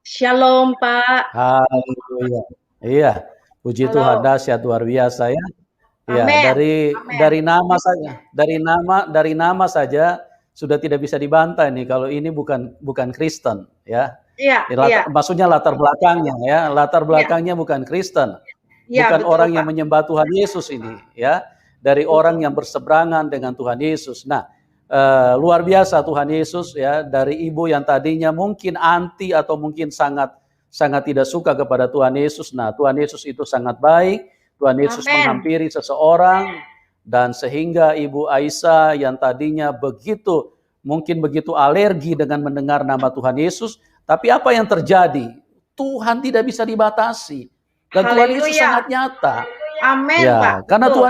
Shalom, Pak. Haleluya. Iya, puji Tuhan, Halo. dahsyat luar biasa ya. Iya, Amin. dari Amin. nama saja, dari nama saja sudah tidak bisa dibantah nih kalau ini bukan Kristen ya. Iya, iya, Maksudnya latar belakangnya ya, latar iya, belakangnya bukan Kristen. iya, Bukan betul, orang yang Pak. menyembah Tuhan Yesus ini ya, dari orang Betul. yang berseberangan dengan Tuhan Yesus. Nah, luar biasa Tuhan Yesus ya, dari ibu yang tadinya mungkin anti atau mungkin sangat sangat tidak suka kepada Tuhan Yesus. Nah, Tuhan Yesus itu sangat baik. Tuhan Yesus Amin. menghampiri seseorang dan sehingga Ibu Aisyah yang tadinya mungkin begitu alergi dengan mendengar nama Tuhan Yesus, tapi apa yang terjadi? Tuhan tidak bisa dibatasi dan Tuhan Yesus Haleluya. sangat nyata. Amin, Pak. Ya, karena Betul.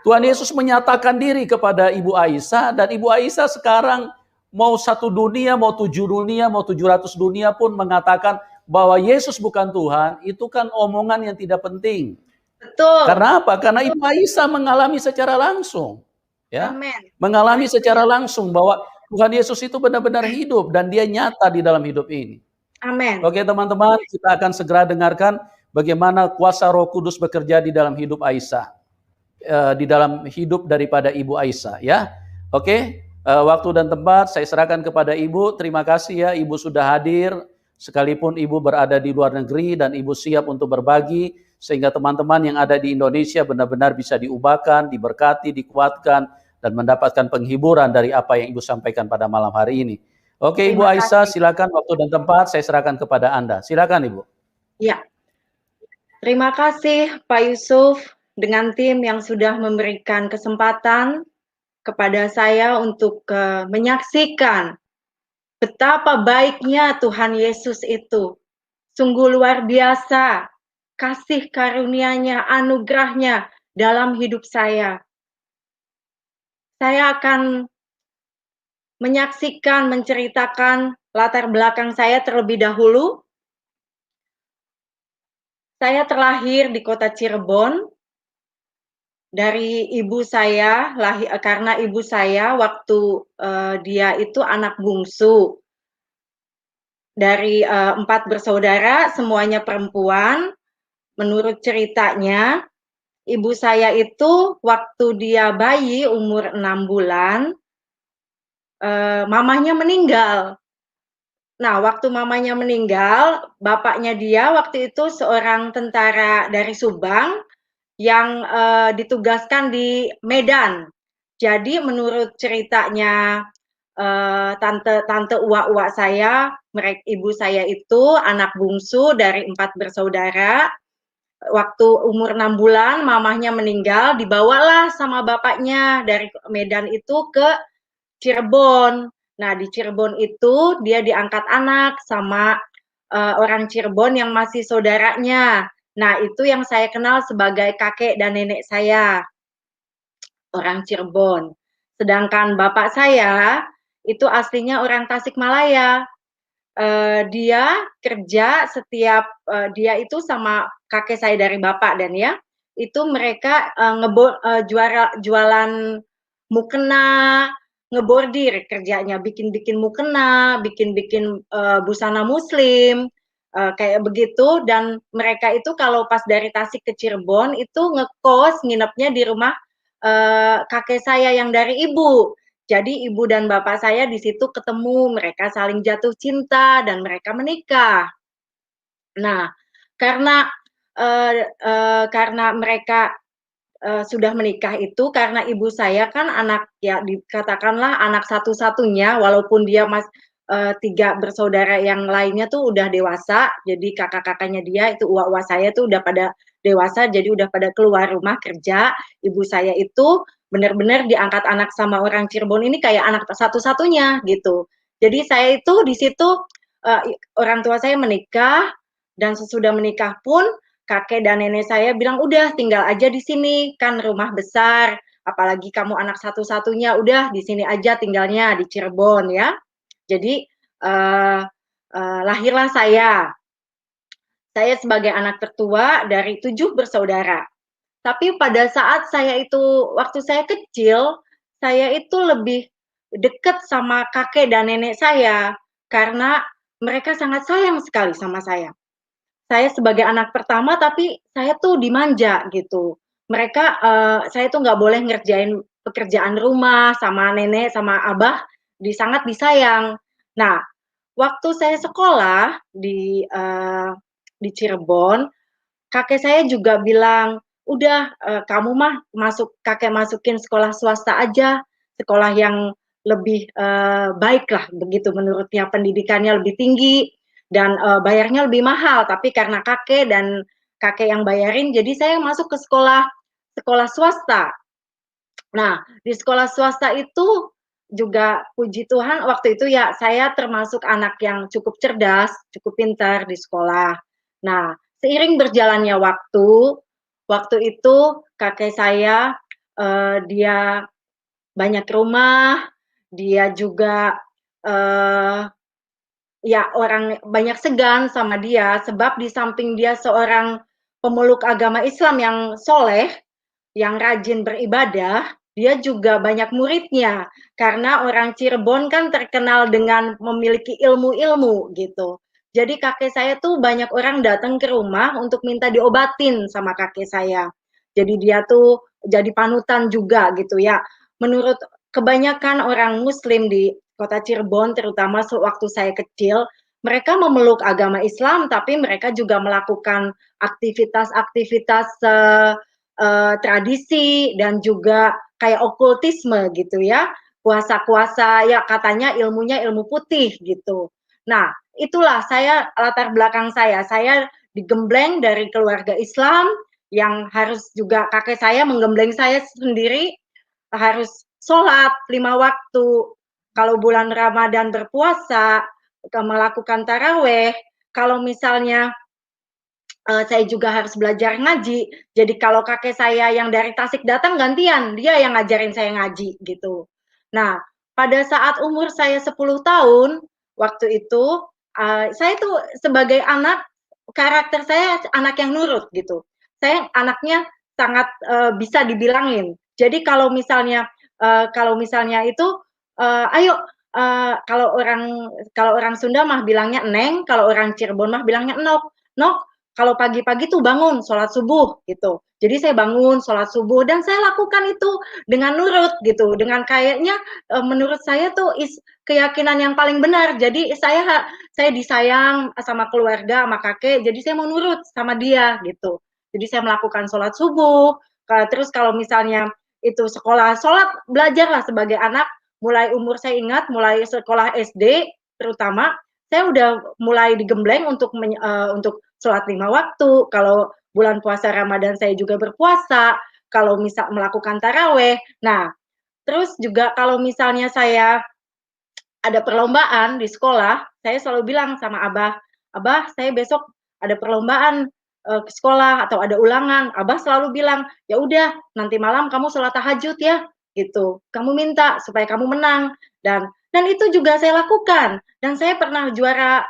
Tuhan Yesus menyatakan diri kepada Ibu Aisyah dan Ibu Aisyah sekarang mau 1 dunia, mau 7 dunia, mau 700 dunia pun mengatakan bahwa Yesus bukan Tuhan, itu kan omongan yang tidak penting. Betul. Karena apa? Karena Ibu Aisyah mengalami secara langsung, ya, Amin. mengalami secara Haleluya. langsung bahwa Tuhan Yesus itu benar-benar hidup dan Dia nyata di dalam hidup ini. Amin. Oke teman-teman, kita akan segera dengarkan bagaimana kuasa Roh Kudus bekerja di dalam hidup Aisyah, di dalam hidup daripada Ibu Aisyah, ya. Oke, waktu dan tempat saya serahkan kepada Ibu. Terima kasih ya, Ibu sudah hadir, sekalipun Ibu berada di luar negeri dan Ibu siap untuk berbagi, sehingga teman-teman yang ada di Indonesia benar-benar bisa diubahkan, diberkati, dikuatkan, dan mendapatkan penghiburan dari apa yang Ibu sampaikan pada malam hari ini. Oke, Ibu Terima Aisyah, kasih. silakan waktu dan tempat saya serahkan kepada Anda. Silakan, Ibu. Ya. Terima kasih, Pak Yusuf, dengan tim yang sudah memberikan kesempatan kepada saya untuk menyaksikan betapa baiknya Tuhan Yesus itu. Sungguh luar biasa kasih karunia-Nya, anugerah-Nya dalam hidup saya. Saya akan menceritakan latar belakang saya terlebih dahulu. Saya terlahir di kota Cirebon dari ibu saya, karena ibu saya waktu dia itu anak bungsu dari 4 bersaudara, semuanya perempuan. Menurut ceritanya, ibu saya itu waktu dia bayi umur 6 bulan, mamahnya meninggal. Nah, waktu mamanya meninggal, bapaknya dia waktu itu seorang tentara dari Subang yang ditugaskan di Medan. Jadi menurut ceritanya tante uak-uak saya, ibu saya itu anak bungsu dari 4 bersaudara. Waktu umur 6 bulan mamahnya meninggal, dibawalah sama bapaknya dari Medan itu ke Cirebon. Nah, di Cirebon itu dia diangkat anak sama orang Cirebon yang masih saudaranya. Nah, itu yang saya kenal sebagai kakek dan nenek saya, orang Cirebon. Sedangkan bapak saya itu aslinya orang Tasikmalaya. Dia kerja setiap dia itu sama kakek saya dari bapak dan ya, itu mereka jualan mukena, ngebordir kerjanya, bikin-bikin mukena, bikin-bikin busana muslim, kayak begitu. Dan mereka itu kalau pas dari Tasik ke Cirebon itu ngekos, nginepnya di rumah kakek saya yang dari ibu. Jadi ibu dan bapak saya di situ ketemu, mereka saling jatuh cinta dan mereka menikah. Nah, karena mereka sudah menikah itu karena ibu saya kan anak ya dikatakanlah anak satu-satunya walaupun dia 3 bersaudara yang lainnya tuh udah dewasa, jadi kakak-kakaknya dia itu uak-uak saya tuh udah pada dewasa, jadi udah pada keluar rumah kerja. Ibu saya itu benar-benar diangkat anak sama orang Cirebon ini kayak anak satu-satunya gitu. Jadi saya itu di situ orang tua saya menikah dan sesudah menikah pun kakek dan nenek saya bilang, udah tinggal aja di sini, kan rumah besar, apalagi kamu anak satu-satunya, udah di sini aja tinggalnya, di Cirebon ya. Jadi lahirlah saya. Saya sebagai anak tertua dari 7 bersaudara. Tapi pada saat waktu saya kecil, saya itu lebih dekat sama kakek dan nenek saya. Karena mereka sangat sayang sekali sama saya. Saya sebagai anak pertama, tapi saya tuh dimanja gitu. Mereka, saya tuh nggak boleh ngerjain pekerjaan rumah sama nenek, sama abah, sangat disayang. Nah, waktu saya sekolah di Cirebon, kakek saya juga bilang, "Udah, kamu mah kakek masukin sekolah swasta aja, sekolah yang lebih, baik lah," begitu menurutnya, pendidikannya lebih tinggi dan, bayarnya lebih mahal. Tapi karena kakek yang bayarin, jadi saya masuk ke sekolah sekolah swasta. Nah, di sekolah swasta itu juga puji Tuhan waktu itu ya saya termasuk anak yang cukup cerdas, cukup pintar di sekolah. Nah, seiring berjalannya waktu itu kakek saya, dia banyak rumah, dia juga, eee, ya orang banyak segan sama dia sebab di samping dia seorang pemeluk agama Islam yang soleh, yang rajin beribadah, dia juga banyak muridnya. Karena orang Cirebon kan terkenal dengan memiliki ilmu-ilmu gitu. Jadi kakek saya tuh banyak orang datang ke rumah untuk minta diobatin sama kakek saya. Jadi dia tuh jadi panutan juga gitu ya. Menurut kebanyakan orang muslim di kota Cirebon terutama sewaktu saya kecil, mereka memeluk agama Islam tapi mereka juga melakukan aktivitas-aktivitas tradisi dan juga kayak okultisme gitu ya, kuasa-kuasa ya katanya ilmunya ilmu putih gitu. Nah, itulah saya latar belakang saya digembleng dari keluarga Islam yang harus juga kakek saya menggembleng saya sendiri, harus sholat 5 waktu, kalau bulan Ramadan berpuasa, melakukan taraweh, kalau misalnya saya juga harus belajar ngaji. Jadi kalau kakek saya yang dari Tasik datang gantian, dia yang ngajarin saya ngaji gitu. Nah, pada saat umur saya 10 tahun, waktu itu saya tuh sebagai anak karakter saya anak yang nurut gitu. Saya anaknya sangat bisa dibilangin. Jadi kalau misalnya itu ayo kalau orang Sunda mah bilangnya neng, kalau orang Cirebon mah bilangnya nok. Nok, kalau pagi-pagi tuh bangun sholat subuh gitu. Jadi saya bangun sholat subuh dan saya lakukan itu dengan nurut gitu, dengan kayaknya menurut saya tuh keyakinan yang paling benar. Jadi saya disayang sama keluarga, sama kakek, jadi saya mau nurut sama dia gitu. Jadi saya melakukan sholat subuh, terus kalau misalnya itu sekolah, sholat, belajarlah sebagai anak, mulai umur saya ingat, mulai sekolah SD terutama, saya udah mulai digembleng untuk sholat 5 waktu, kalau bulan puasa Ramadan saya juga berpuasa, kalau misal melakukan taraweh. Nah, terus juga kalau misalnya saya ada perlombaan di sekolah, saya selalu bilang sama Abah, "Abah, saya besok ada perlombaan ke sekolah atau ada ulangan." Abah selalu bilang, "Ya udah, nanti malam kamu sholat tahajud ya." Gitu. Kamu minta supaya kamu menang dan itu juga saya lakukan dan saya pernah juara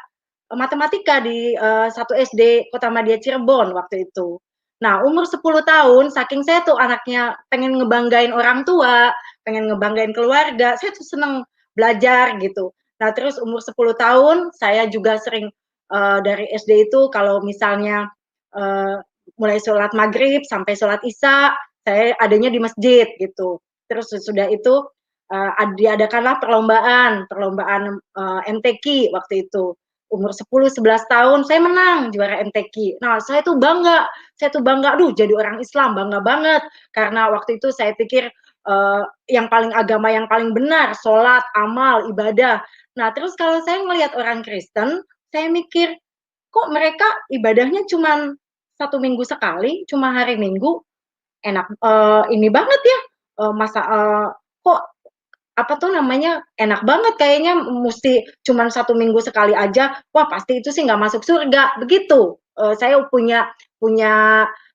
matematika di 1 SD Kota Madia Cirebon waktu itu. Nah, umur 10 tahun saking saya tuh anaknya pengen ngebanggain orang tua, pengen ngebanggain keluarga, saya tuh seneng belajar gitu. Nah, terus umur 10 tahun saya juga sering dari SD itu kalau misalnya uh, mulai sholat maghrib sampai sholat isya, saya adanya di masjid gitu. Terus sudah itu diadakanlah perlombaan MTQ waktu itu. Umur 10-11 tahun saya menang juara MTQ. Nah, saya tuh bangga, aduh jadi orang Islam bangga banget karena waktu itu saya pikir yang paling agama yang paling benar, sholat, amal, ibadah. Nah, terus kalau saya melihat orang Kristen, saya mikir, kok mereka ibadahnya cuma 1 minggu sekali, cuma hari Minggu, enak, ini banget ya, kok apa tuh namanya, enak banget kayaknya mesti cuma 1 minggu sekali aja, wah pasti itu sih nggak masuk surga, begitu. Saya punya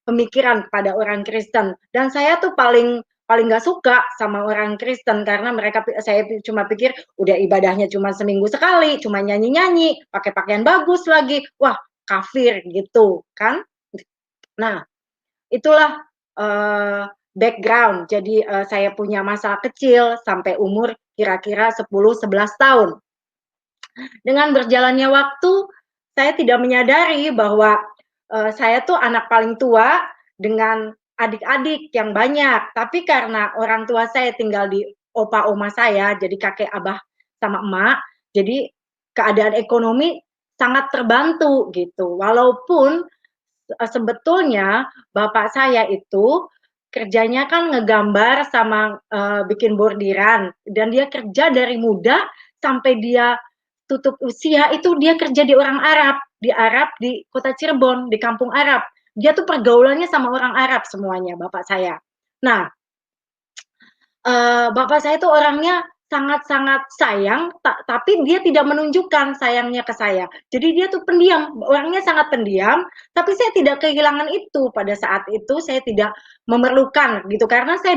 pemikiran kepada orang Kristen dan saya tuh paling paling nggak suka sama orang Kristen karena saya cuma pikir udah ibadahnya cuma seminggu sekali, cuma nyanyi-nyanyi, pakai pakaian bagus lagi, wah kafir gitu kan. Nah, itulah background. Jadi saya punya masa kecil sampai umur kira-kira 10-11 tahun. Dengan berjalannya waktu, saya tidak menyadari bahwa saya tuh anak paling tua dengan adik-adik yang banyak. Tapi karena orang tua saya tinggal di opa oma saya, jadi kakek, abah, sama emak, jadi keadaan ekonomi sangat terbantu gitu. Walaupun sebetulnya bapak saya itu kerjanya kan ngegambar sama bikin bordiran, dan dia kerja dari muda sampai dia tutup usia itu dia kerja di orang Arab, di kota Cirebon, di kampung Arab. Dia tuh pergaulannya sama orang Arab semuanya, bapak saya. Nah, bapak saya tuh orangnya sangat-sangat sayang, tapi dia tidak menunjukkan sayangnya ke saya. Jadi dia tuh pendiam, orangnya sangat pendiam, tapi saya tidak kehilangan itu pada saat itu. Saya tidak memerlukan gitu, karena saya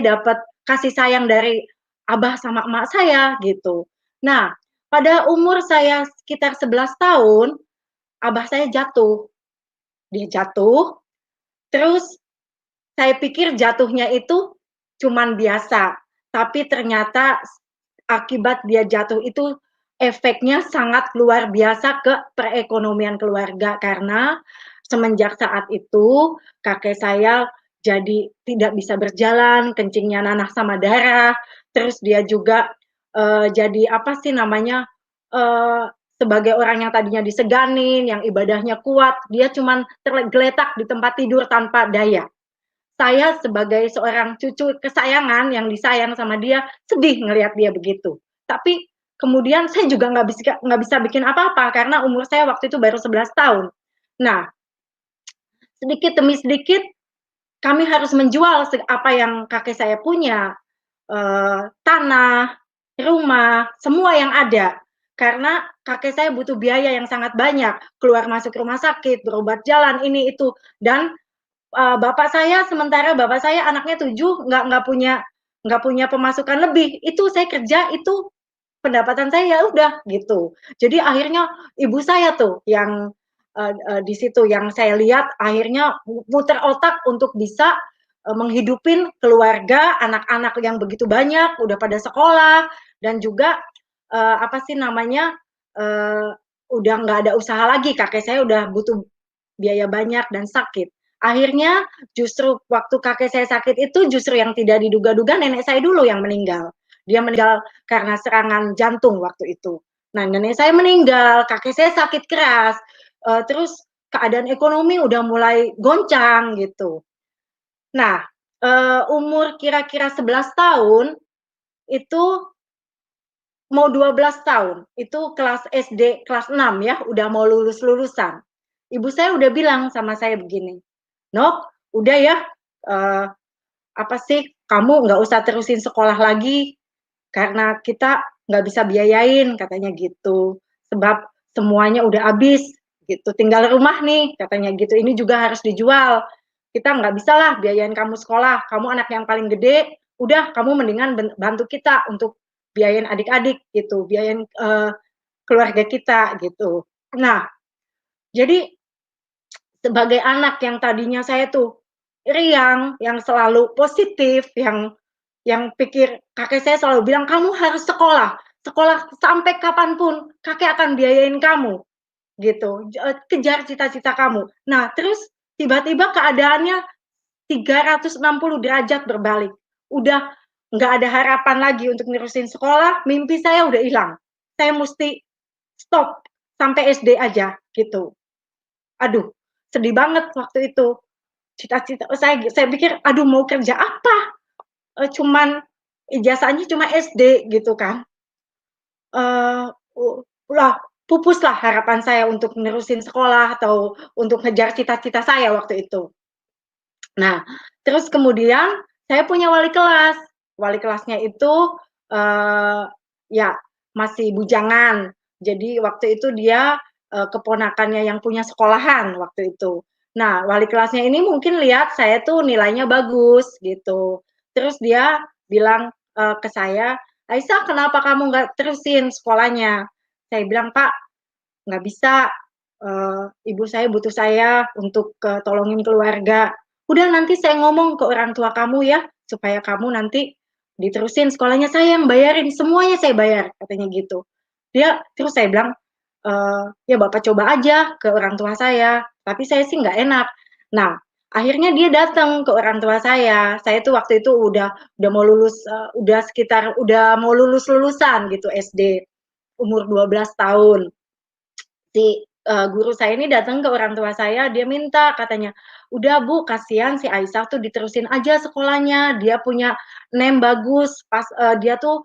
dapat kasih sayang dari abah sama emak saya gitu. Nah, pada umur saya sekitar 11 tahun, abah saya jatuh. Dia jatuh, terus saya pikir jatuhnya itu cuman biasa, tapi ternyata akibat dia jatuh itu efeknya sangat luar biasa ke perekonomian keluarga, karena semenjak saat itu kakek saya jadi tidak bisa berjalan, kencingnya nanah sama darah, terus dia juga jadi apa sih namanya, sebagai orang yang tadinya diseganin, yang ibadahnya kuat, dia cuman tergeletak di tempat tidur tanpa daya. Saya sebagai seorang cucu kesayangan yang disayang sama dia, sedih ngelihat dia begitu. Tapi kemudian saya juga nggak bisa bikin apa-apa karena umur saya waktu itu baru 11 tahun. Nah, sedikit demi sedikit kami harus menjual apa yang kakek saya punya, tanah, rumah, semua yang ada. Karena kakek saya butuh biaya yang sangat banyak, keluar masuk rumah sakit, berobat jalan, ini itu, dan sementara bapak saya anaknya 7, nggak punya pemasukan lebih. Itu saya kerja, itu pendapatan saya ya udah gitu. Jadi akhirnya ibu saya tuh yang di situ yang saya lihat akhirnya muter otak untuk bisa menghidupin keluarga, anak-anak yang begitu banyak, udah pada sekolah, dan juga apa sih namanya, udah nggak ada usaha lagi, kakek saya udah butuh biaya banyak dan sakit. Akhirnya justru waktu kakek saya sakit itu justru yang tidak diduga-duga nenek saya dulu yang meninggal. Dia meninggal karena serangan jantung waktu itu. Nah, nenek saya meninggal, kakek saya sakit keras, terus keadaan ekonomi udah mulai goncang gitu. Nah, umur kira-kira 11 tahun itu mau 12 tahun, itu kelas SD kelas 6 ya, udah mau lulusan. Ibu saya udah bilang sama saya begini, "Nok, udah ya, eee, apa sih, kamu nggak usah terusin sekolah lagi, karena kita nggak bisa biayain," katanya gitu. "Sebab semuanya udah habis, gitu, tinggal rumah nih," katanya gitu, "ini juga harus dijual. Kita nggak bisa lah biayain kamu sekolah, kamu anak yang paling gede, udah kamu mendingan bantu kita untuk biayain adik-adik gitu, biayain, keluarga kita," gitu. Nah, jadi sebagai anak yang tadinya saya tuh riang, yang selalu positif, yang pikir kakek saya selalu bilang, "Kamu harus sekolah, sekolah sampai kapanpun kakek akan biayain kamu," gitu, "kejar cita-cita kamu." Nah, terus tiba-tiba keadaannya 360 derajat berbalik. Udah nggak ada harapan lagi untuk nerusin sekolah, mimpi saya udah hilang. Saya mesti stop sampai SD aja gitu. Aduh, sedih banget waktu itu. Cita-cita saya pikir, aduh mau kerja apa? Cuman ijazahnya cuma SD gitu kan. Eee, u lah pupuslah harapan saya untuk nerusin sekolah atau untuk ngejar cita-cita saya waktu itu. Nah, terus kemudian saya punya wali kelas. Wali kelasnya itu, eee, ya masih bujangan. Jadi waktu itu dia, keponakannya yang punya sekolahan waktu itu. Nah, wali kelasnya ini mungkin lihat saya tuh nilainya bagus gitu. Terus dia bilang, ke saya, "Aisyah, kenapa kamu nggak terusin sekolahnya?" Saya bilang, "Pak, nggak bisa, ibu saya butuh saya untuk, tolongin keluarga. Udah nanti saya ngomong ke orang tua kamu ya, supaya kamu nanti diterusin sekolahnya, saya yang bayarin, semuanya saya bayar," katanya gitu. Terus saya bilang, "Ya Bapak coba aja ke orang tua saya," tapi saya sih nggak enak. Nah, akhirnya dia datang ke orang tua saya tuh waktu itu udah mau lulus, udah mau lulusan gitu SD, umur 12 tahun. Guru saya ini datang ke orang tua saya, dia minta katanya, "Udah Bu, kasihan si Aisyah tuh diterusin aja sekolahnya, dia punya NEM bagus, dia tuh,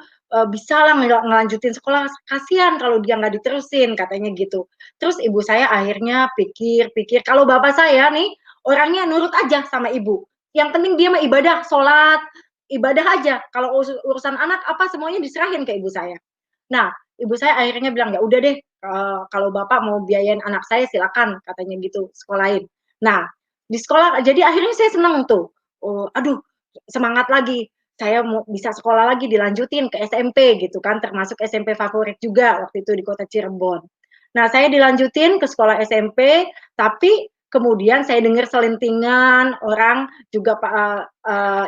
bisalah ngelanjutin sekolah, kasihan kalau dia nggak diterusin," katanya gitu. Terus ibu saya akhirnya pikir-pikir, kalau bapak saya nih, orangnya nurut aja sama ibu, yang penting dia mah ibadah, sholat, ibadah aja, kalau urusan anak apa semuanya diserahin ke ibu saya. Nah, ibu saya akhirnya bilang, "Ya udah deh, kalau Bapak mau biayain anak saya silakan," katanya gitu, "sekolahin." Nah, di sekolah jadi akhirnya saya senang tuh, aduh semangat lagi, saya mau bisa sekolah lagi dilanjutin ke SMP gitu kan, termasuk SMP favorit juga waktu itu di kota Cirebon. Nah, saya dilanjutin ke sekolah SMP, tapi kemudian saya dengar selentingan orang juga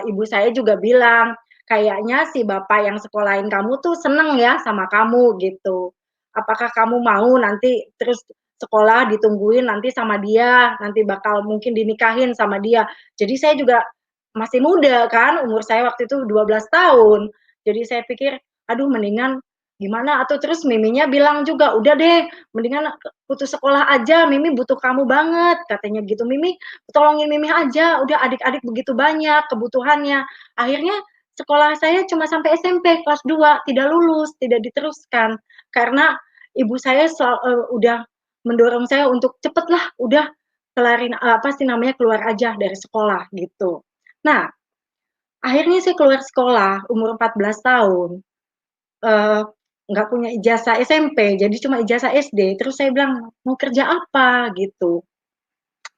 ibu saya juga bilang, "Kayaknya si bapak yang sekolahin kamu tuh seneng ya sama kamu," gitu. "Apakah kamu mau nanti terus sekolah ditungguin nanti sama dia, nanti bakal mungkin dinikahin sama dia." Jadi saya juga masih muda kan, umur saya waktu itu 12 tahun. Jadi saya pikir, aduh mendingan gimana atau terus Miminya bilang juga, "Udah deh, mendingan putus sekolah aja, Mimi butuh kamu banget," katanya gitu. "Mimi tolongin Mimi aja, udah adik-adik begitu banyak kebutuhannya." Akhirnya sekolah saya cuma sampai SMP kelas 2, tidak lulus, tidak diteruskan. Karena ibu saya udah mendorong saya untuk, "Cepetlah, udah kelarin apa sih namanya, keluar aja dari sekolah," gitu. Nah, akhirnya saya keluar sekolah umur 14 tahun, eee, nggak punya ijazah SMP, jadi cuma ijazah SD, terus saya bilang, "Mau kerja apa?" Gitu.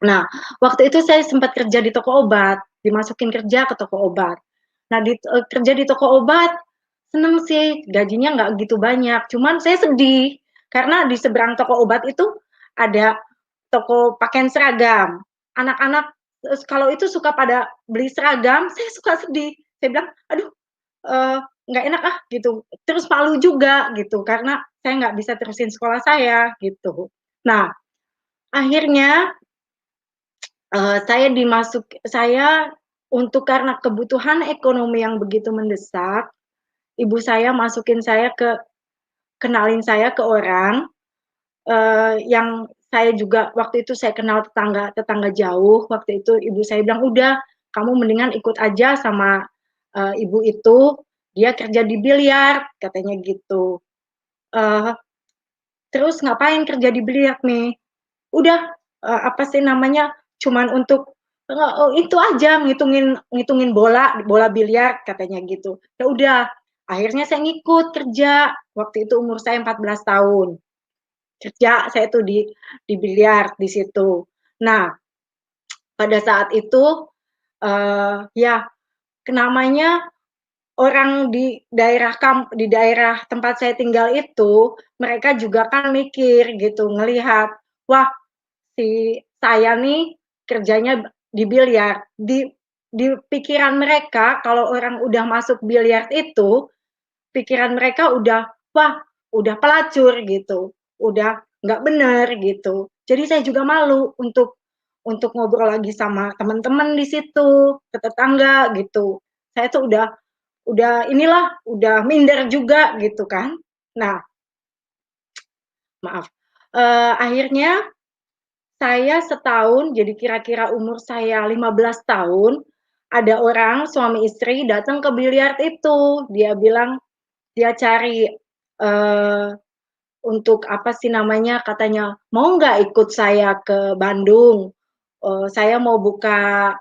Nah, waktu itu saya sempat kerja di toko obat, dimasukin kerja ke toko obat. Nah, kerja di toko obat, seneng sih, gajinya nggak gitu banyak, cuman saya sedih, karena di seberang toko obat itu ada toko pakaian seragam. Anak-anak, kalau itu suka pada beli seragam, saya suka sedih. Saya bilang, "Aduh, nggak enak ah," gitu. Terus malu juga gitu, karena saya nggak bisa terusin sekolah saya, gitu. Nah, akhirnya saya karena kebutuhan ekonomi yang begitu mendesak, ibu saya masukin saya kenalin saya ke orang, yang saya juga waktu itu saya kenal tetangga jauh, waktu itu ibu saya bilang, "Udah, kamu mendingan ikut aja sama, ibu itu, dia kerja di biliar," katanya gitu. Eee, "Terus ngapain kerja di biliar nih?" Udah, apa sih namanya, cuman untuk itu aja ngitungin ngitungin bola biliar katanya gitu. Ya udah, akhirnya saya ngikut kerja, waktu itu umur saya 14 tahun. Kerja saya tuh di biliar di situ. Nah, pada saat itu, ya namanya orang di daerah tempat saya tinggal itu, mereka juga kan mikir gitu, ngelihat, "Wah, si saya nih kerjanya di biliar." Di pikiran mereka kalau orang udah masuk biliar itu, pikiran mereka udah, "Wah, udah pelacur," gitu, "udah nggak bener," gitu. Jadi saya juga malu untuk ngobrol lagi sama teman-teman di situ, ke tetangga gitu. Saya tuh udah minder juga gitu kan. Nah, maaf, akhirnya saya setahun, jadi kira-kira umur saya 15 tahun, ada orang suami istri datang ke biliar itu. Dia bilang dia cari, untuk apa sih namanya, katanya, "Mau nggak ikut saya ke Bandung? Saya mau buka,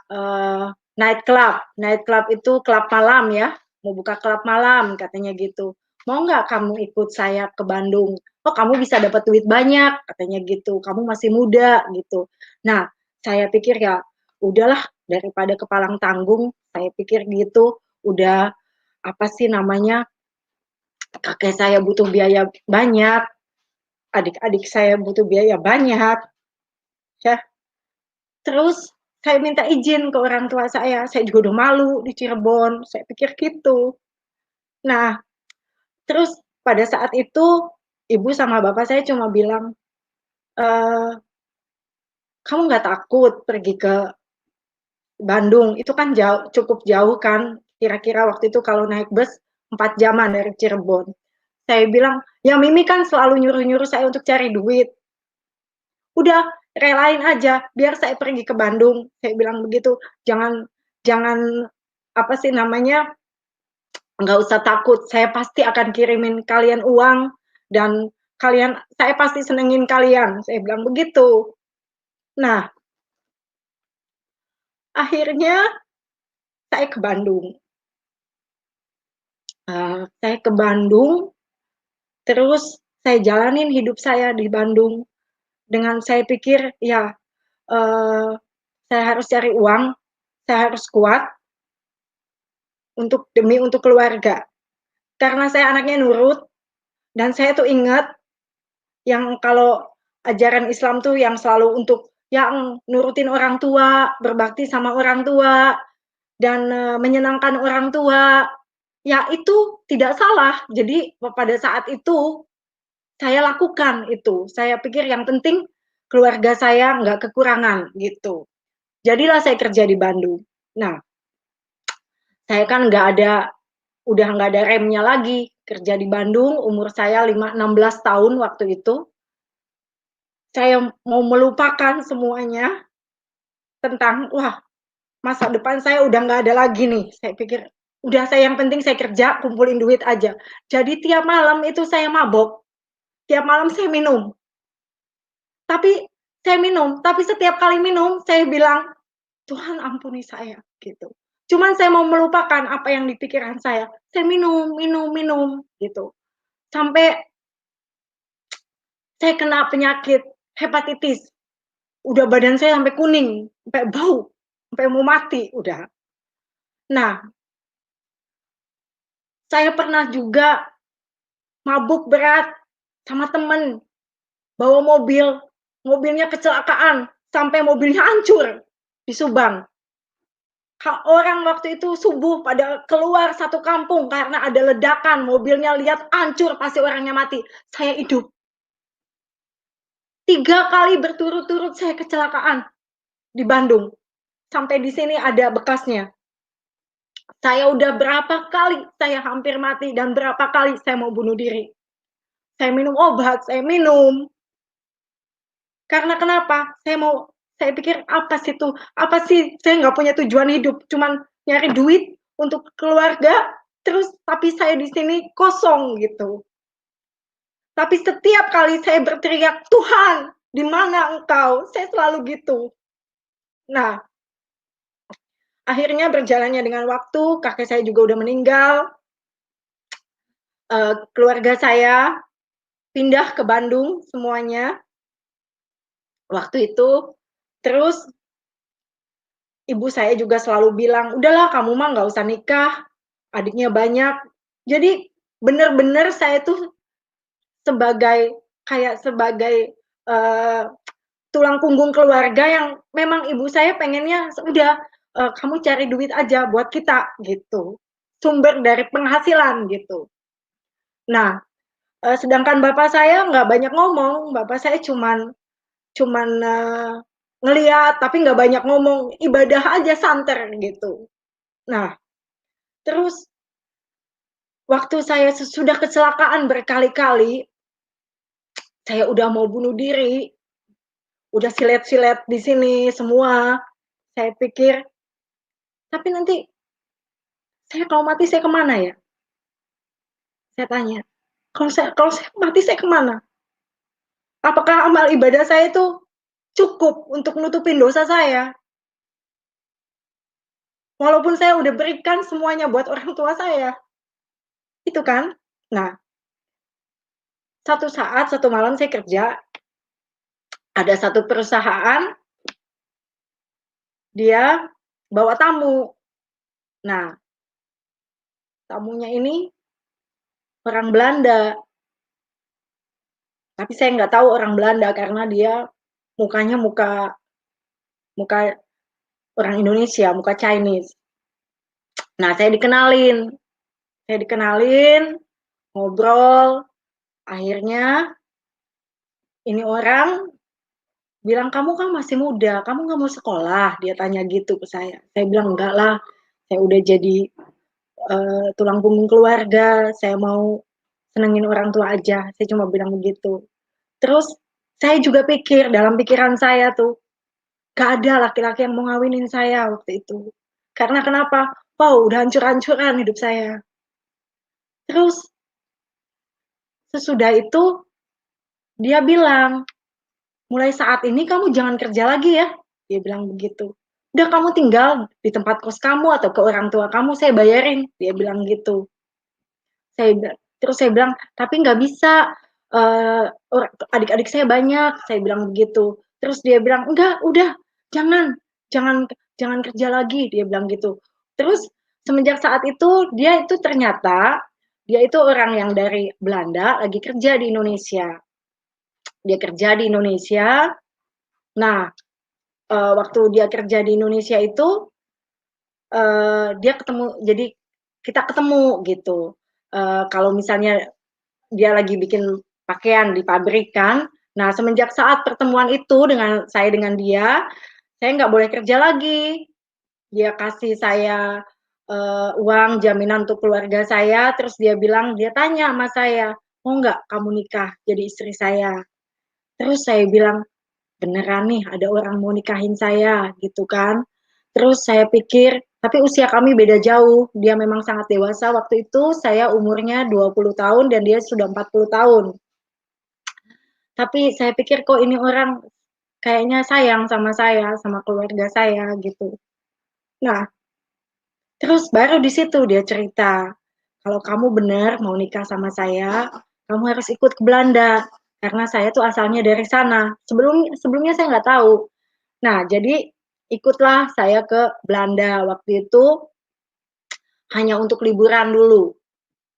night club." Night club itu klub malam ya, mau buka klub malam katanya gitu. "Mau nggak kamu ikut saya ke Bandung? Oh, kamu bisa dapat duit banyak," katanya gitu, "kamu masih muda," gitu. Nah, saya pikir ya udahlah daripada kepalang tanggung, saya pikir gitu, udah apa sih namanya, kakek saya butuh biaya banyak, adik-adik saya butuh biaya banyak, ya. Terus saya minta izin ke orang tua saya juga udah malu di Cirebon, saya pikir gitu. Nah, terus pada saat itu ibu sama bapak saya cuma bilang, eee, "Kamu nggak takut pergi ke Bandung? Itu kan cukup jauh kan, kira-kira waktu itu kalau naik bus 4 jaman dari Cirebon." Saya bilang, "Ya Mimi kan selalu nyuruh-nyuruh saya untuk cari duit. Udah relain aja, biar saya pergi ke Bandung." Saya bilang begitu. "Jangan jangan, apa sih namanya, nggak usah takut, saya pasti akan kirimin kalian uang dan saya pasti senengin kalian." Saya bilang begitu. Nah, akhirnya saya ke Bandung. Saya ke Bandung, terus saya jalanin hidup saya di Bandung dengan saya pikir, ya, saya harus cari uang, saya harus kuat untuk keluarga. Karena saya anaknya nurut dan saya tuh ingat yang kalau ajaran Islam tuh yang selalu untuk yang nurutin orang tua, berbakti sama orang tua, dan menyenangkan orang tua. Ya itu tidak salah. Jadi pada saat itu saya lakukan itu. Saya pikir yang penting keluarga saya nggak kekurangan gitu. Jadilah saya kerja di Bandung. Nah, saya kan udah nggak ada remnya lagi. Kerja di Bandung, umur saya 16 tahun waktu itu. Saya mau melupakan semuanya tentang, wah, masa depan saya udah nggak ada lagi nih. Saya pikir, udah saya yang penting saya kerja, kumpulin duit aja. Jadi tiap malam itu saya mabok, tiap malam saya minum. Tapi setiap kali minum saya bilang, "Tuhan ampuni saya," gitu. Cuman saya mau melupakan apa yang di pikiran saya. Saya minum minum minum, gitu. Sampai saya kena penyakit hepatitis. Udah badan saya sampai kuning, sampai bau, sampai mau mati udah. Nah, saya pernah juga mabuk berat sama temen, bawa mobil, mobilnya kecelakaan, sampai mobilnya hancur di Subang. Orang waktu itu subuh pada keluar satu kampung karena ada ledakan, mobilnya lihat hancur, pasti orangnya mati. Saya hidup. 3 kali berturut-turut saya kecelakaan di Bandung. Sampai di sini ada bekasnya. Saya udah berapa kali saya hampir mati dan berapa kali saya mau bunuh diri. Saya minum obat, saya minum. Karena kenapa? Saya pikir apa sih itu? Apa sih? Saya nggak punya tujuan hidup, cuman nyari duit untuk keluarga, terus tapi saya di sini kosong gitu. Tapi setiap kali saya berteriak, "Tuhan, di mana Engkau?" Saya selalu gitu. Nah, akhirnya berjalannya dengan waktu, kakek saya juga udah meninggal, keluarga saya pindah ke Bandung semuanya waktu itu. Terus ibu saya juga selalu bilang, "Udahlah kamu mah nggak usah nikah, adiknya banyak." Jadi bener-bener saya tuh sebagai, eee, tulang punggung keluarga yang memang ibu saya pengennya, "Udah, kamu cari duit aja buat kita," gitu. Sumber dari penghasilan gitu. Nah, sedangkan bapak saya nggak banyak ngomong, bapak saya cuman cuman, ngelihat tapi nggak banyak ngomong, ibadah aja santer gitu. Nah, terus waktu saya sudah kecelakaan berkali-kali, saya udah mau bunuh diri, udah silet-silet di sini semua. Saya pikir, tapi nanti saya kalau mati saya kemana ya? Saya tanya, kalau saya mati saya kemana? Apakah amal ibadah saya itu cukup untuk nutupin dosa saya? Walaupun saya udah berikan semuanya buat orang tua saya, itu kan? Nah, satu malam saya kerja, ada satu perusahaan, dia bawa tamu. Nah, tamunya ini orang Belanda, tapi saya nggak tahu orang Belanda karena dia mukanya muka muka orang Indonesia, muka Chinese. Nah, saya dikenalin, ngobrol, Akhirnya ini orang bilang, "Kamu kan masih muda, kamu nggak mau sekolah?" Dia tanya gitu ke saya. Saya bilang, "Enggak lah, saya udah jadi, tulang punggung keluarga, saya mau senengin orang tua aja." Saya cuma bilang begitu. Terus saya juga pikir, dalam pikiran saya tuh, gak ada laki-laki yang mau ngawinin saya waktu itu. Karena kenapa? Wow, udah hancur-hancuran hidup saya. Terus sesudah itu dia bilang, "Mulai saat ini kamu jangan kerja lagi ya." Dia bilang begitu. "Udah kamu tinggal di tempat kos kamu atau ke orang tua kamu, saya bayarin." Dia bilang gitu. Terus saya bilang, "Tapi nggak bisa, adik-adik saya banyak." Saya bilang begitu. Terus dia bilang, "Enggak, udah, jangan jangan jangan kerja lagi." Dia bilang gitu. Terus semenjak saat itu, dia itu ternyata dia itu orang yang dari Belanda lagi kerja di Indonesia. Dia kerja di Indonesia. Nah, waktu dia kerja di Indonesia itu, dia ketemu, jadi kita ketemu gitu. Kalau misalnya dia lagi bikin pakaian di pabrik kan. Nah, semenjak saat pertemuan itu dengan dia, saya nggak boleh kerja lagi. Dia kasih saya uang jaminan untuk keluarga saya, terus dia tanya sama saya, mau nggak kamu nikah jadi istri saya? Terus saya bilang, beneran nih ada orang mau nikahin saya gitu kan. Terus saya pikir, tapi usia kami beda jauh. Dia memang sangat dewasa waktu itu, saya umurnya 20 tahun dan dia sudah 40 tahun. Tapi saya pikir kok ini orang kayaknya sayang sama saya, sama keluarga saya gitu. Nah, terus baru di situ dia cerita, kalau kamu benar mau nikah sama saya, kamu harus ikut ke Belanda karena saya tuh asalnya dari sana. Sebelumnya saya nggak tahu. Nah, jadi ikutlah saya ke Belanda waktu itu hanya untuk liburan dulu.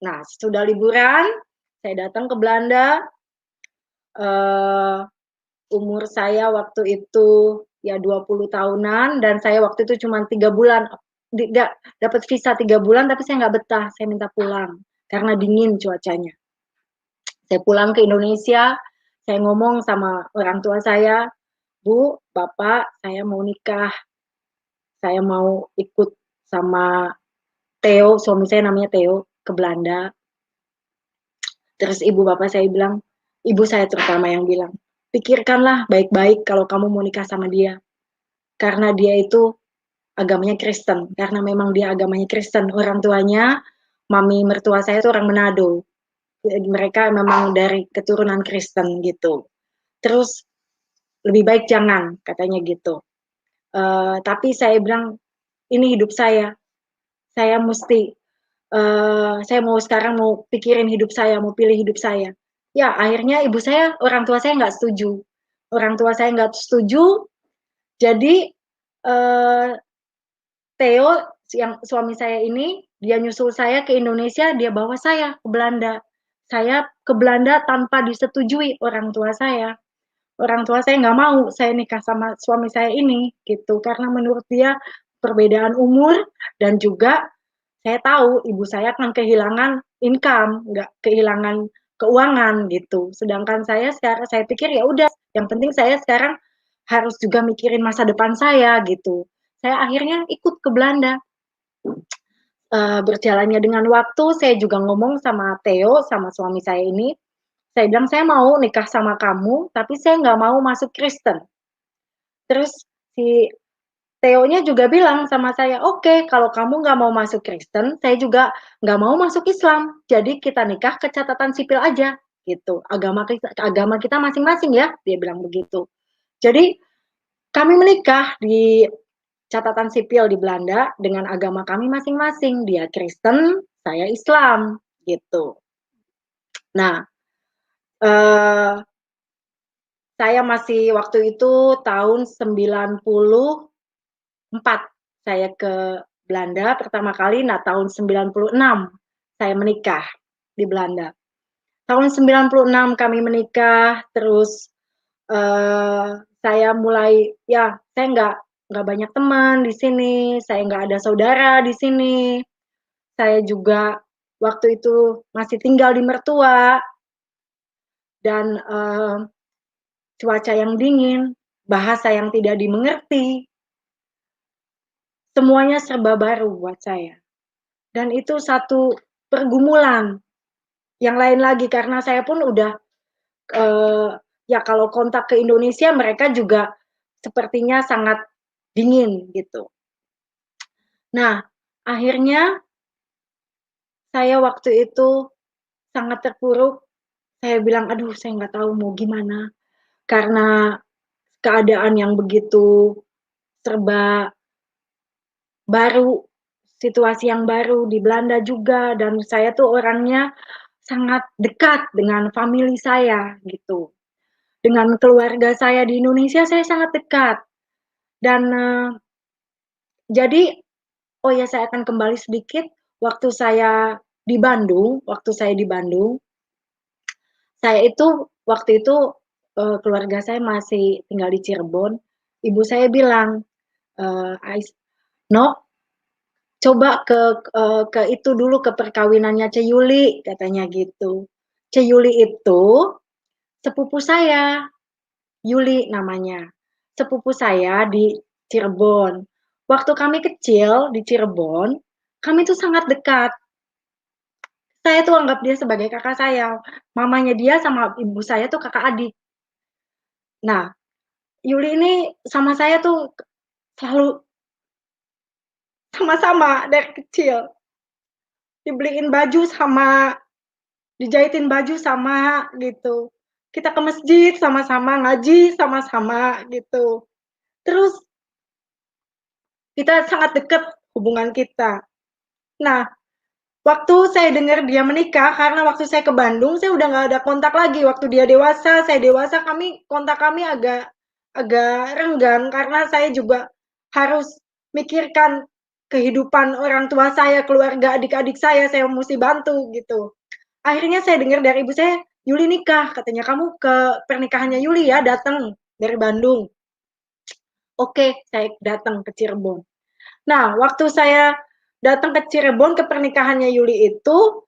Nah, sudah liburan, saya datang ke Belanda. Eh, Umur saya waktu itu ya 20 tahunan dan saya waktu itu cuma 3 bulan, nggak dapat visa 3 bulan, tapi saya nggak betah, saya minta pulang karena dingin cuacanya. Saya pulang ke Indonesia, saya ngomong sama orang tua saya, "Bu, Bapak, saya mau nikah, saya mau ikut sama Theo," suami saya namanya Theo, ke Belanda. Terus ibu bapak saya bilang, ibu saya terutama yang bilang, "Pikirkanlah baik-baik kalau kamu mau nikah sama dia. Karena dia itu agamanya Kristen, karena memang dia agamanya Kristen." Orang tuanya, mami mertua saya itu orang Manado. Mereka memang dari keturunan Kristen gitu. Terus lebih baik jangan, katanya gitu. Tapi saya bilang, ini hidup saya mesti, saya mau sekarang mau pikirin hidup saya, mau pilih hidup saya. Ya akhirnya orang tua saya nggak setuju. Orang tua saya nggak setuju, jadi eh, Theo yang suami saya ini, dia nyusul saya ke Indonesia, dia bawa saya ke Belanda. Saya ke Belanda tanpa disetujui orang tua saya. Orang tua saya nggak mau saya nikah sama suami saya ini, gitu. Karena menurut dia perbedaan umur dan juga saya tahu ibu saya akan kehilangan income, nggak kehilangan keuangan gitu. Sedangkan saya pikir ya udah, yang penting saya sekarang harus juga mikirin masa depan saya gitu. Saya akhirnya ikut ke Belanda. Berjalannya dengan waktu, saya juga ngomong sama Theo, sama suami saya ini. Saya bilang, saya mau nikah sama kamu, tapi saya nggak mau masuk Kristen. Terus si Theo-nya juga bilang sama saya, oke, kalau kamu nggak mau masuk Kristen, saya juga nggak mau masuk Islam. Jadi kita nikah ke catatan sipil aja, gitu. Agama kita masing-masing ya, dia bilang begitu. Jadi kami menikah di catatan sipil di Belanda dengan agama kami masing-masing. Dia Kristen, saya Islam, gitu. Nah, eh, saya masih waktu itu tahun 94 saya ke Belanda pertama kali. Nah, tahun 96 saya menikah di Belanda. Tahun 96 kami menikah, terus saya mulai, ya saya nggak banyak teman di sini, saya nggak ada saudara di sini. Saya juga waktu itu masih tinggal di mertua. dan cuaca yang dingin, bahasa yang tidak dimengerti, semuanya serba baru buat saya. Dan itu satu pergumulan. Yang lain lagi karena saya pun udah ya kalau kontak ke Indonesia mereka juga sepertinya sangat dingin gitu. Nah, akhirnya saya waktu itu sangat terpuruk. Saya bilang, aduh saya nggak tahu mau gimana. Karena keadaan yang begitu serba baru, situasi yang baru di Belanda juga, dan saya tuh orangnya sangat dekat dengan famili saya gitu. Dengan keluarga saya di Indonesia saya sangat dekat. Dan jadi, oh ya saya akan kembali sedikit, waktu saya di Bandung, saya itu waktu itu keluarga saya masih tinggal di Cirebon. Ibu saya bilang, Ais, no, coba ke itu dulu ke perkawinannya Ceyuli katanya gitu. Ceyuli itu sepupu saya, Yuli namanya. Sepupu saya di Cirebon. Waktu kami kecil di Cirebon, kami tuh sangat dekat. Saya tuh anggap dia sebagai kakak saya. Mamanya dia sama ibu saya tuh kakak adik. Nah, Yuli ini sama saya tuh selalu sama-sama dari kecil. Dibeliin baju sama, dijahitin baju sama gitu. Kita ke masjid sama-sama, ngaji sama-sama gitu. Terus kita sangat dekat hubungan kita. Nah, waktu saya dengar dia menikah, karena waktu saya ke Bandung, saya udah nggak ada kontak lagi. Waktu dia dewasa, saya dewasa, kontak kami agak agak renggang karena saya juga harus mikirkan kehidupan orang tua saya, keluarga adik-adik saya mesti bantu gitu. Akhirnya saya dengar dari ibu saya, Yuli nikah, katanya kamu ke pernikahannya Yuli ya, datang dari Bandung. Oke, saya datang ke Cirebon. Nah, waktu saya datang ke Cirebon ke pernikahannya Yuli itu,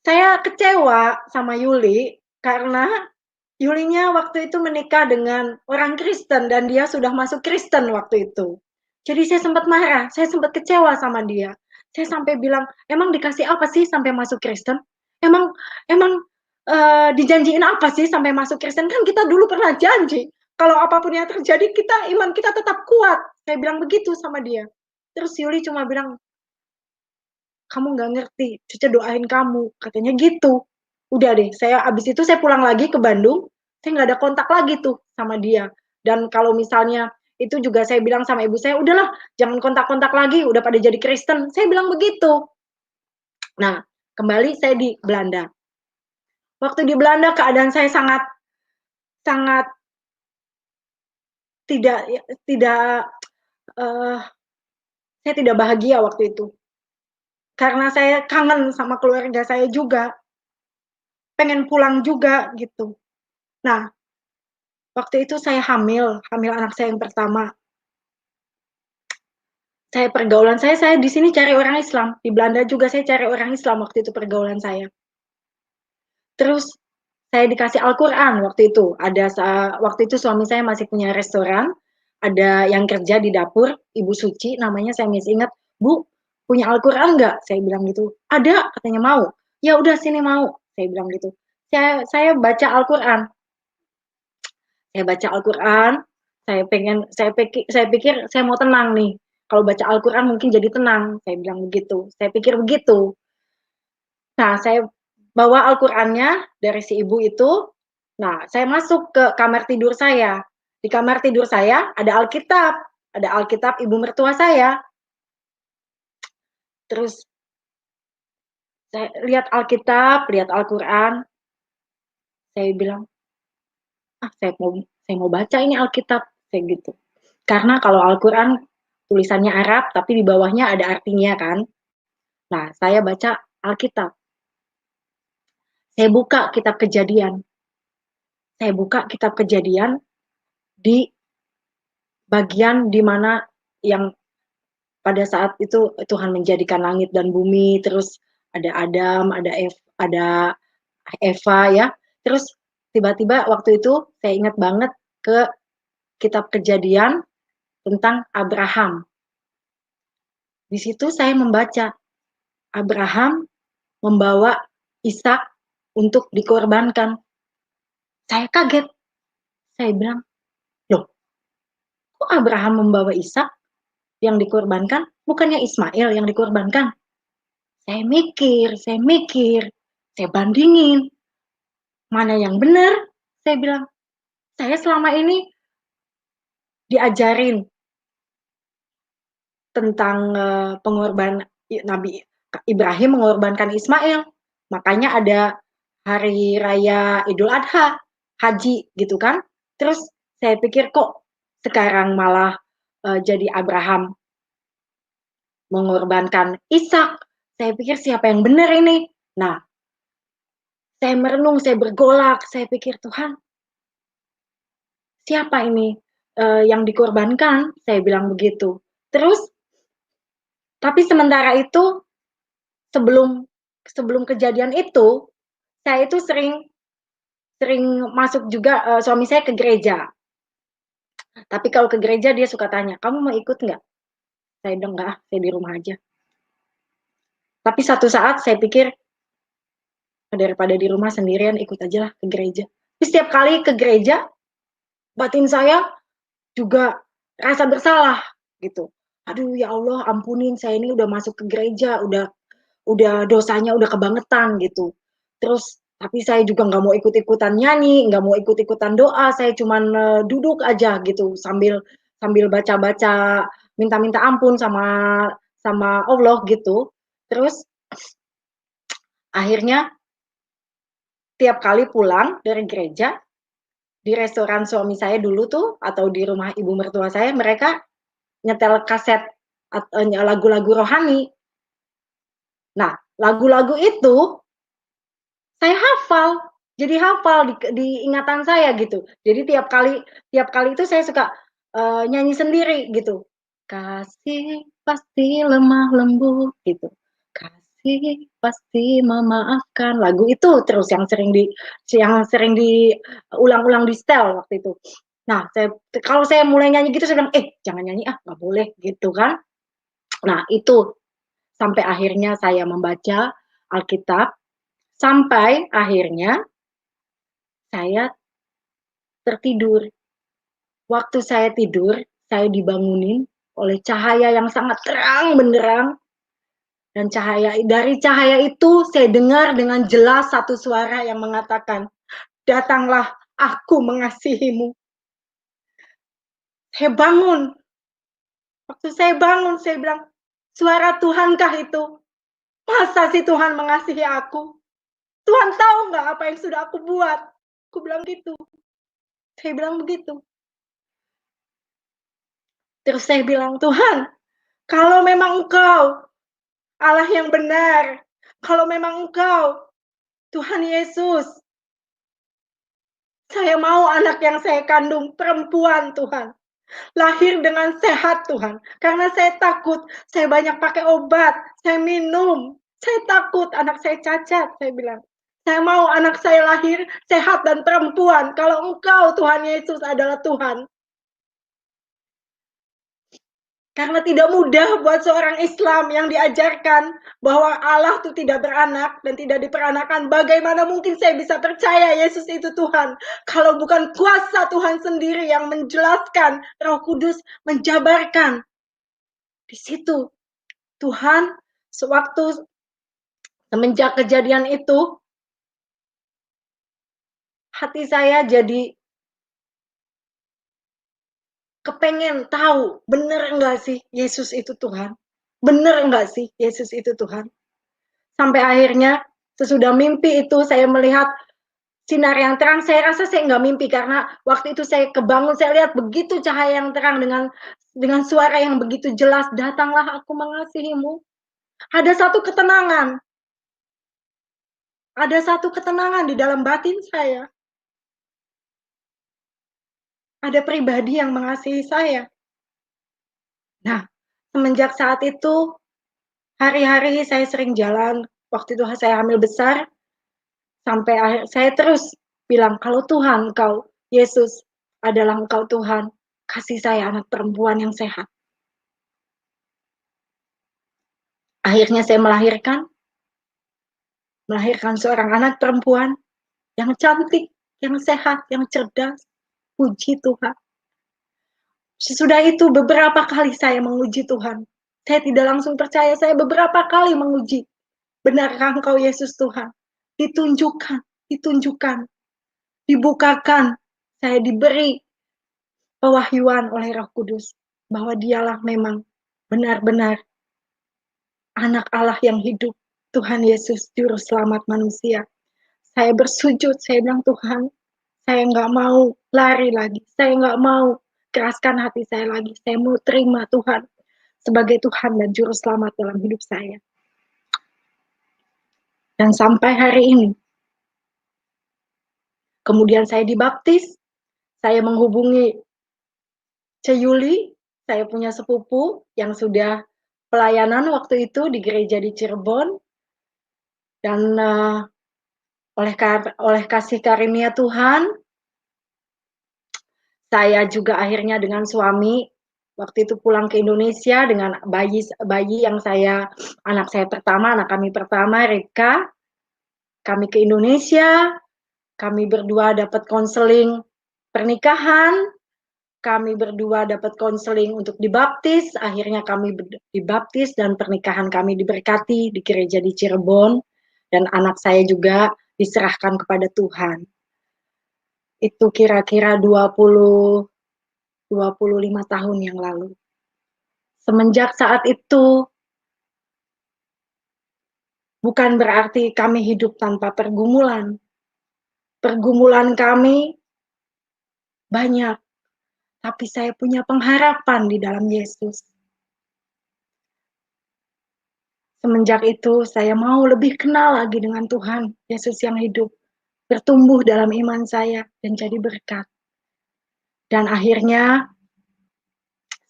saya kecewa sama Yuli karena Yulinya waktu itu menikah dengan orang Kristen dan dia sudah masuk Kristen waktu itu. Jadi saya sempat marah, saya sempat kecewa sama dia. Saya sampai bilang, emang dikasih apa sih sampai masuk Kristen? Emang emang dijanjiin apa sih sampai masuk Kristen? Kan kita dulu pernah janji kalau apapun yang terjadi iman kita tetap kuat. Saya bilang begitu sama dia. Terus Yuli cuma bilang, kamu nggak ngerti, Cica doain kamu, katanya gitu. Udah deh, abis itu saya pulang lagi ke Bandung, saya nggak ada kontak lagi tuh sama dia. Dan kalau misalnya itu juga saya bilang sama ibu saya, udahlah jangan kontak-kontak lagi, udah pada jadi Kristen. Saya bilang begitu. Nah, kembali saya di Belanda. Waktu di Belanda keadaan saya sangat sangat tidak tidak uh, saya tidak bahagia waktu itu. Karena saya kangen sama keluarga saya juga, pengen pulang juga gitu. Nah, waktu itu saya hamil anak saya yang pertama. Pergaulan saya di sini cari orang Islam. Di Belanda juga saya cari orang Islam waktu itu pergaulan saya. Terus saya dikasih Al-Quran waktu itu. Waktu itu suami saya masih punya restoran, ada yang kerja di dapur, Ibu Suci namanya, saya masih ingat. Bu, punya Al-Quran nggak? Saya bilang gitu. Ada, katanya mau. Ya udah sini mau, saya bilang gitu. Saya baca Al-Quran. Saya baca Al-Quran, saya pikir saya mau tenang nih. Kalau baca Al-Quran mungkin jadi tenang, saya bilang begitu. Saya pikir begitu. Nah, saya bawa Al-Qur'annya dari si ibu itu. Nah, saya masuk ke kamar tidur saya. Di kamar tidur saya ada Alkitab ibu mertua saya. Terus saya lihat Alkitab, lihat Al-Qur'an, saya bilang, "Ah, saya mau baca ini Alkitab," saya gitu. Karena kalau Al-Qur'an tulisannya Arab, tapi di bawahnya ada artinya kan. Nah, saya baca Alkitab. Saya buka kitab Kejadian. Saya buka kitab Kejadian di bagian di mana yang pada saat itu Tuhan menjadikan langit dan bumi, terus ada Adam, ada Eva ya. Terus tiba-tiba waktu itu saya ingat banget ke kitab Kejadian tentang Abraham. Di situ saya membaca Abraham membawa Ishak untuk dikorbankan. Saya kaget. Saya bilang, loh, kok Abraham membawa Ishak yang dikorbankan? Bukannya Ismail yang dikorbankan? Saya mikir, saya bandingin. Mana yang benar? Saya bilang, saya selama ini diajarin tentang pengorbanan Nabi Ibrahim mengorbankan Ismail. Makanya ada hari raya Idul Adha, haji gitu kan. Terus saya pikir kok sekarang malah jadi Abraham mengorbankan Ishak. Saya pikir siapa yang benar ini? Nah, saya merenung, saya bergolak, saya pikir Tuhan, siapa ini yang dikorbankan? Saya bilang begitu. Terus, tapi sementara itu sebelum kejadian itu, saya itu sering masuk juga suami saya ke gereja. Tapi kalau ke gereja dia suka tanya, kamu mau ikut nggak? Saya bilang nggak, saya di rumah aja. Tapi satu saat saya pikir daripada di rumah sendirian ikut aja lah ke gereja. Tapi setiap kali ke gereja, batin saya juga rasa bersalah gitu. Aduh ya Allah, ampunin saya ini udah masuk ke gereja, udah dosanya udah kebangetan gitu. Terus tapi saya juga nggak mau ikut-ikutan nyanyi, nggak mau ikut-ikutan doa, saya cuman duduk aja gitu sambil baca-baca minta-minta ampun sama Allah gitu. Terus akhirnya tiap kali pulang dari gereja di restoran suami saya dulu tuh atau di rumah ibu mertua saya mereka nyetel kaset lagu-lagu rohani. Nah, lagu-lagu itu saya hafal, jadi hafal di ingatan saya gitu. Jadi tiap kali itu saya suka nyanyi sendiri gitu. Kasih pasti lemah lembut gitu. Kasih pasti memaafkan. Lagu itu terus yang sering diulang-ulang di setel waktu itu. Nah, kalau saya mulai nyanyi gitu saya bilang, jangan nyanyi ah, nggak boleh gitu kan. Nah, itu sampai akhirnya saya membaca Alkitab, sampai akhirnya saya tertidur. Waktu saya tidur, saya dibangunin oleh cahaya yang sangat terang benderang. Dan dari cahaya itu saya dengar dengan jelas satu suara yang mengatakan, datanglah aku mengasihimu. Saya bangun. Waktu saya bangun, saya bilang, suara Tuhankah itu? Masa sih Tuhan mengasihi aku? Tuhan tahu nggak apa yang sudah aku buat? Aku bilang gitu. Saya bilang begitu. Terus saya bilang, Tuhan, kalau memang Engkau Allah yang benar, kalau memang Engkau Tuhan Yesus, saya mau anak yang saya kandung perempuan Tuhan. Lahir dengan sehat Tuhan. Karena saya takut, saya banyak pakai obat, saya minum. Saya takut anak saya cacat, saya bilang. Saya mau anak saya lahir sehat dan perempuan. Kalau Engkau Tuhan Yesus adalah Tuhan. Karena tidak mudah buat seorang Islam yang diajarkan bahwa Allah itu tidak beranak dan tidak diperanakan. Bagaimana mungkin saya bisa percaya Yesus itu Tuhan? Kalau bukan kuasa Tuhan sendiri yang menjelaskan, Roh Kudus menjabarkan. Di situ Tuhan sewaktu semenjak kejadian itu, hati saya jadi kepengen tahu, bener enggak sih Yesus itu Tuhan? Bener enggak sih Yesus itu Tuhan? Sampai akhirnya sesudah mimpi itu saya melihat sinar yang terang. Saya rasa saya nggak mimpi karena waktu itu saya kebangun, saya lihat begitu cahaya yang terang dengan suara yang begitu jelas, datanglah aku mengasihimu. Ada satu ketenangan. Ada satu ketenangan di dalam batin saya. Ada pribadi yang mengasihi saya. Nah, semenjak saat itu hari-hari saya sering jalan, waktu itu saya hamil besar, Sampai akhir saya terus bilang, "Kalau Tuhan Engkau, Yesus adalah Engkau Tuhan, kasih saya anak perempuan yang sehat." Akhirnya saya melahirkan seorang anak perempuan yang cantik, yang sehat, yang cerdas. Puji Tuhan. Sesudah itu beberapa kali saya menguji Tuhan. Saya tidak langsung percaya, saya beberapa kali menguji. Benarkah Engkau Yesus Tuhan? Ditunjukkan, ditunjukkan, dibukakan. Saya diberi pewahyuan oleh Roh Kudus bahwa dialah memang benar-benar anak Allah yang hidup, Tuhan Yesus juru selamat manusia. Saya bersujud, saya bilang, Tuhan, saya nggak mau lari lagi, saya nggak mau keraskan hati saya lagi, saya mau terima Tuhan sebagai Tuhan dan juru selamat dalam hidup saya. Dan sampai hari ini, kemudian saya dibaptis, saya menghubungi Ceyuli, saya punya sepupu yang sudah pelayanan waktu itu di gereja di Cirebon, dan oleh kasih karunia Tuhan, saya juga akhirnya dengan suami waktu itu pulang ke Indonesia dengan bayi yang anak saya pertama, anak kami pertama, Rika. Kami ke Indonesia, kami berdua dapat konseling pernikahan, kami berdua dapat konseling untuk dibaptis, akhirnya kami dibaptis dan pernikahan kami diberkati di gereja di Cirebon, dan anak saya juga diserahkan kepada Tuhan. Itu kira-kira 25 tahun yang lalu. Semenjak saat itu, bukan berarti kami hidup tanpa pergumulan. Pergumulan kami banyak, tapi saya punya pengharapan di dalam Yesus. Semenjak itu, saya mau lebih kenal lagi dengan Tuhan, Yesus yang hidup, bertumbuh dalam iman saya, dan jadi berkat. Dan akhirnya,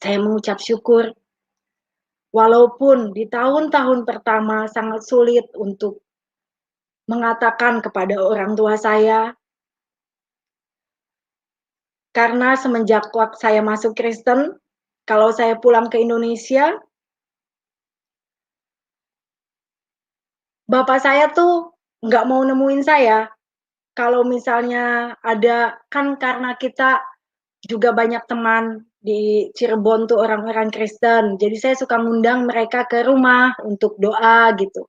saya mengucap syukur, walaupun di tahun-tahun pertama sangat sulit untuk mengatakan kepada orang tua saya, karena semenjak waktu saya masuk Kristen, kalau saya pulang ke Indonesia, bapak saya tuh nggak mau nemuin saya. Kalau misalnya ada, kan karena kita juga banyak teman di Cirebon tuh orang-orang Kristen, jadi saya suka ngundang mereka ke rumah untuk doa gitu.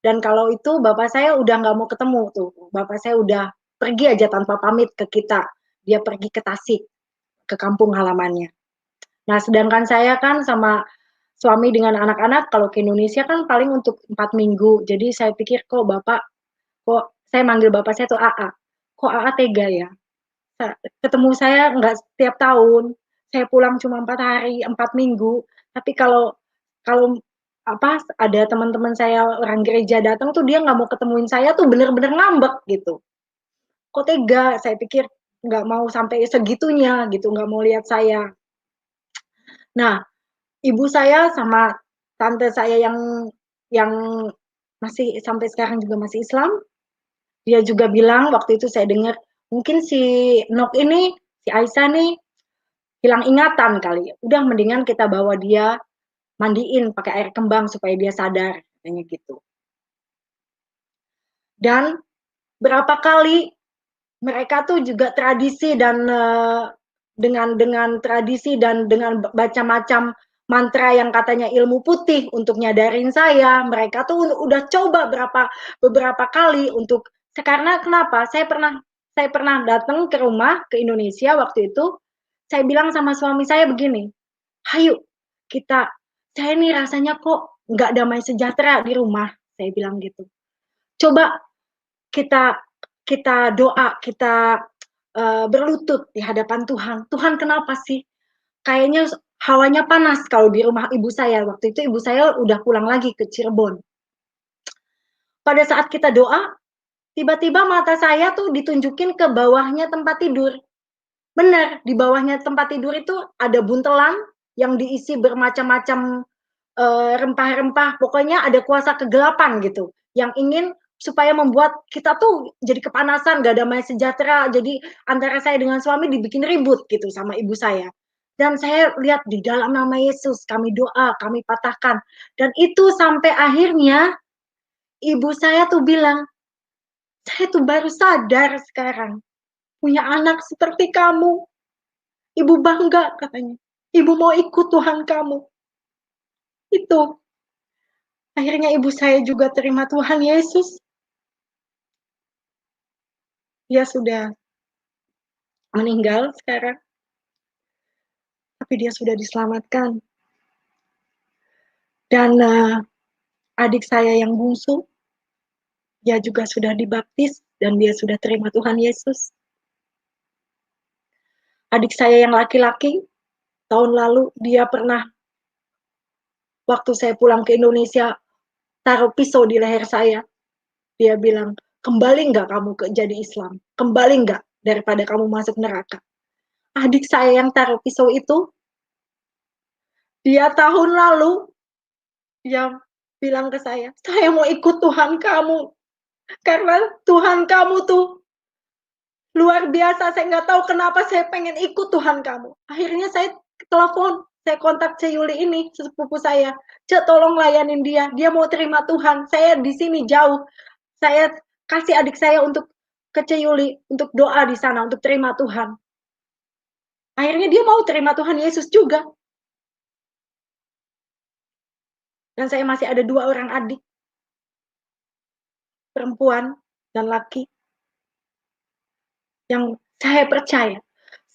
Dan kalau itu bapak saya udah nggak mau ketemu tuh, bapak saya udah pergi aja tanpa pamit ke kita, dia pergi ke Tasik, ke kampung halamannya. Nah, sedangkan saya kan sama suami dengan anak-anak kalau ke Indonesia kan paling untuk 4 minggu. Jadi saya pikir kok saya manggil bapak saya tuh AA. Kok AA tega ya? Ketemu saya nggak setiap tahun. Saya pulang cuma 4 hari, 4 minggu. Tapi kalau kalau apa ada teman-teman saya orang gereja datang tuh dia nggak mau ketemuin saya tuh bener-bener ngambek gitu. Kok tega? Saya pikir nggak mau sampai segitunya gitu, nggak mau lihat saya. Nah, ibu saya sama tante saya yang masih sampai sekarang juga masih Islam, dia juga bilang waktu itu saya dengar, mungkin si Nok ini, si Aisyah nih hilang ingatan kali. Udah mendingan kita bawa dia mandiin pakai air kembang supaya dia sadar, katanya gitu. Dan berapa kali mereka tuh juga tradisi dan dengan tradisi dan dengan baca macam mantra yang katanya ilmu putih untuk nyadarin saya, mereka tuh udah coba beberapa kali untuk, karena kenapa? Saya pernah datang ke rumah ke Indonesia waktu itu, saya bilang sama suami saya begini, "Hayu saya ini rasanya kok nggak damai sejahtera di rumah," saya bilang gitu. "Coba kita kita doa, kita berlutut di hadapan Tuhan. Tuhan kenapa sih? Kayaknya hawanya panas kalau di rumah ibu saya. Waktu itu ibu saya udah pulang lagi ke Cirebon. Pada saat kita doa, tiba-tiba mata saya tuh ditunjukin ke bawahnya tempat tidur. Benar, di bawahnya tempat tidur itu ada buntelan yang diisi bermacam-macam rempah-rempah. Pokoknya ada kuasa kegelapan gitu, yang ingin supaya membuat kita tuh jadi kepanasan, gak damai sejahtera. Jadi antara saya dengan suami dibikin ribut gitu sama ibu saya. Dan saya lihat di dalam nama Yesus, kami doa, kami patahkan. Dan itu sampai akhirnya ibu saya tuh bilang, saya tuh baru sadar sekarang punya anak seperti kamu. Ibu bangga katanya. Ibu mau ikut Tuhan kamu. Itu. Akhirnya ibu saya juga terima Tuhan Yesus. Dia sudah meninggal sekarang. Tapi dia sudah diselamatkan. Dan adik saya yang bungsu, dia juga sudah dibaptis dan dia sudah terima Tuhan Yesus. Adik saya yang laki-laki, tahun lalu dia pernah, waktu saya pulang ke Indonesia, taruh pisau di leher saya. Dia bilang, kembali nggak kamu ke jadi Islam? Kembali nggak daripada kamu masuk neraka? Adik saya yang taruh pisau itu, dia tahun lalu, dia bilang ke saya mau ikut Tuhan kamu. Karena Tuhan kamu tuh luar biasa, saya nggak tahu kenapa saya pengen ikut Tuhan kamu. Akhirnya saya telepon, saya kontak Ceyuli ini, sepupu saya. Cek, tolong layanin dia, dia mau terima Tuhan. Saya di sini jauh, saya kasih adik saya untuk ke Ceyuli, untuk doa di sana, untuk terima Tuhan. Akhirnya dia mau terima Tuhan Yesus juga. Dan saya masih ada 2 orang adik, perempuan dan laki, yang saya percaya,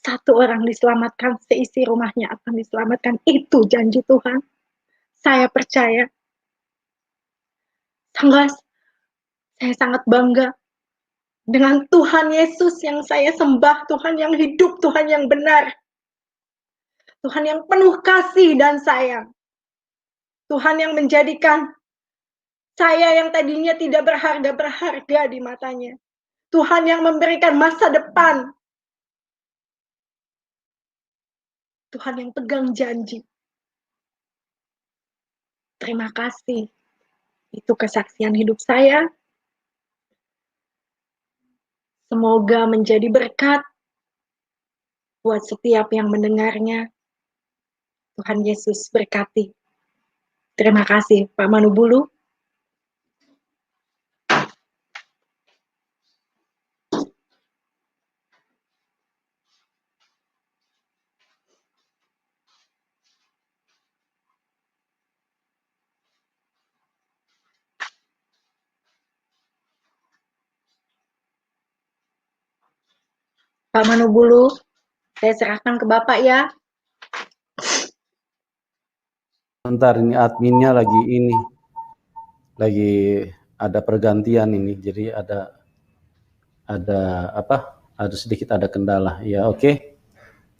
1 orang diselamatkan, seisi rumahnya akan diselamatkan. Itu janji Tuhan. Saya percaya. Saya sangat bangga dengan Tuhan Yesus yang saya sembah, Tuhan yang hidup, Tuhan yang benar. Tuhan yang penuh kasih dan sayang. Tuhan yang menjadikan saya yang tadinya tidak berharga di matanya. Tuhan yang memberikan masa depan. Tuhan yang pegang janji. Terima kasih. Itu kesaksian hidup saya. Semoga menjadi berkat buat setiap yang mendengarnya. Tuhan Yesus berkati. Terima kasih, Pak Manubulu. Pak Manubulu, saya serahkan ke Bapak ya. Bentar, ini adminnya lagi ada pergantian ini, jadi ada sedikit ada kendala. Ya, oke.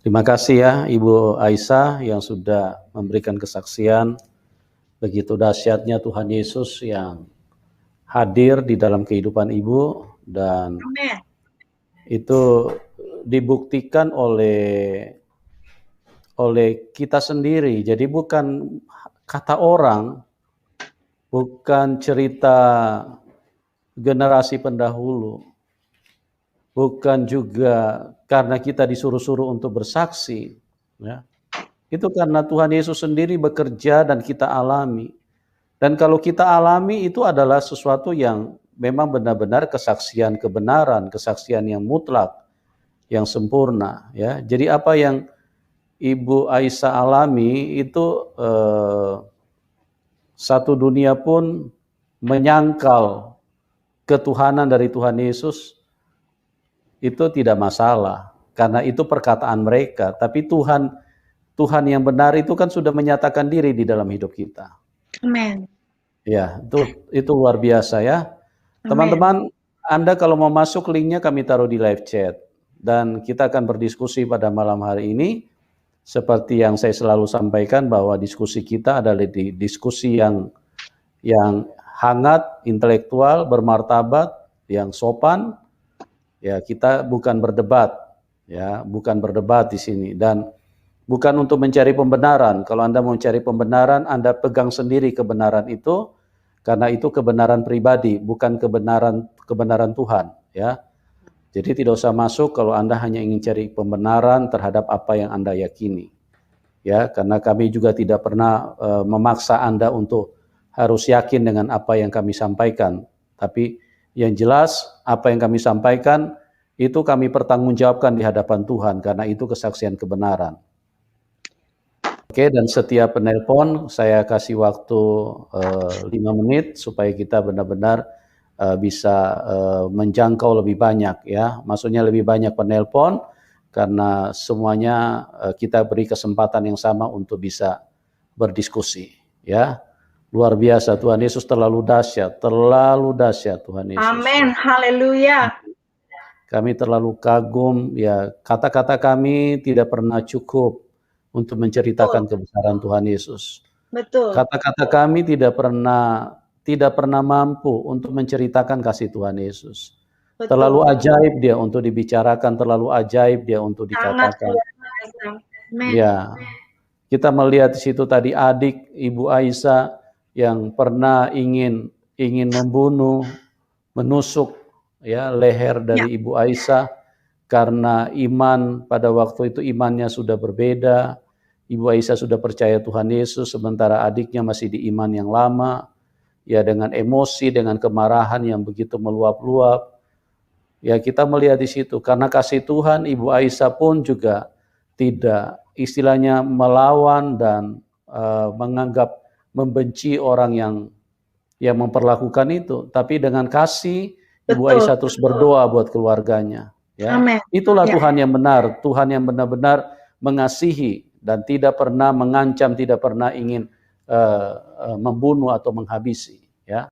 Terima kasih ya Ibu Aisyah yang sudah memberikan kesaksian begitu dahsyatnya Tuhan Yesus yang hadir di dalam kehidupan Ibu, dan Amen. itu dibuktikan oleh kita sendiri. Jadi bukan kata orang, bukan cerita generasi pendahulu, bukan juga karena kita disuruh-suruh untuk bersaksi, ya. Itu karena Tuhan Yesus sendiri bekerja dan kita alami. Dan kalau kita alami, itu adalah sesuatu yang memang benar-benar kesaksian kebenaran, kesaksian yang mutlak, yang sempurna, ya. Jadi apa yang Ibu Aisyah alami itu satu dunia pun menyangkal ketuhanan dari Tuhan Yesus itu tidak masalah, karena itu perkataan mereka. Tapi Tuhan yang benar itu kan sudah menyatakan diri di dalam hidup kita. Amen. Ya, itu luar biasa ya. Teman-teman, Anda kalau mau masuk, linknya kami taruh di live chat. Dan kita akan berdiskusi pada malam hari ini. Seperti yang saya selalu sampaikan, bahwa diskusi kita adalah diskusi yang hangat, intelektual, bermartabat, yang sopan. Ya, kita bukan berdebat, ya, bukan berdebat di sini, dan bukan untuk mencari pembenaran. Kalau Anda mau mencari pembenaran, Anda pegang sendiri kebenaran itu, karena itu kebenaran pribadi, bukan kebenaran Tuhan, ya. Jadi tidak usah masuk kalau Anda hanya ingin cari pembenaran terhadap apa yang Anda yakini. Ya, karena kami juga tidak pernah memaksa Anda untuk harus yakin dengan apa yang kami sampaikan. Tapi yang jelas apa yang kami sampaikan itu kami pertanggungjawabkan di hadapan Tuhan karena itu kesaksian kebenaran. Oke, dan setiap penelpon saya kasih waktu 5 menit supaya kita benar-benar bisa menjangkau lebih banyak, ya. Maksudnya lebih banyak penelpon karena semuanya kita beri kesempatan yang sama untuk bisa berdiskusi, ya. Luar biasa, Tuhan Yesus terlalu dahsyat Tuhan Yesus. Amin, haleluya. Kami terlalu kagum, ya. Kata-kata kami tidak pernah cukup untuk menceritakan kebesaran Tuhan Yesus. Betul. Kata-kata kami tidak pernah mampu untuk menceritakan kasih Tuhan Yesus. Betul. Terlalu ajaib dia untuk dibicarakan, terlalu ajaib dia untuk dikatakan. Ya, kita melihat di situ tadi adik Ibu Aisyah yang pernah ingin membunuh, menusuk ya leher dari Ibu Aisyah karena iman pada waktu itu imannya sudah berbeda. Ibu Aisyah sudah percaya Tuhan Yesus sementara adiknya masih di iman yang lama. Ya, dengan emosi, dengan kemarahan yang begitu meluap-luap. Ya, kita melihat di situ karena kasih Tuhan, Ibu Aisyah pun juga tidak istilahnya melawan dan menganggap membenci orang yang memperlakukan itu, tapi dengan kasih Ibu Aisyah terus berdoa buat keluarganya. Ya, amen. Itulah Tuhan yang benar, Tuhan yang benar-benar mengasihi dan tidak pernah mengancam, tidak pernah ingin membunuh atau menghabisi, ya.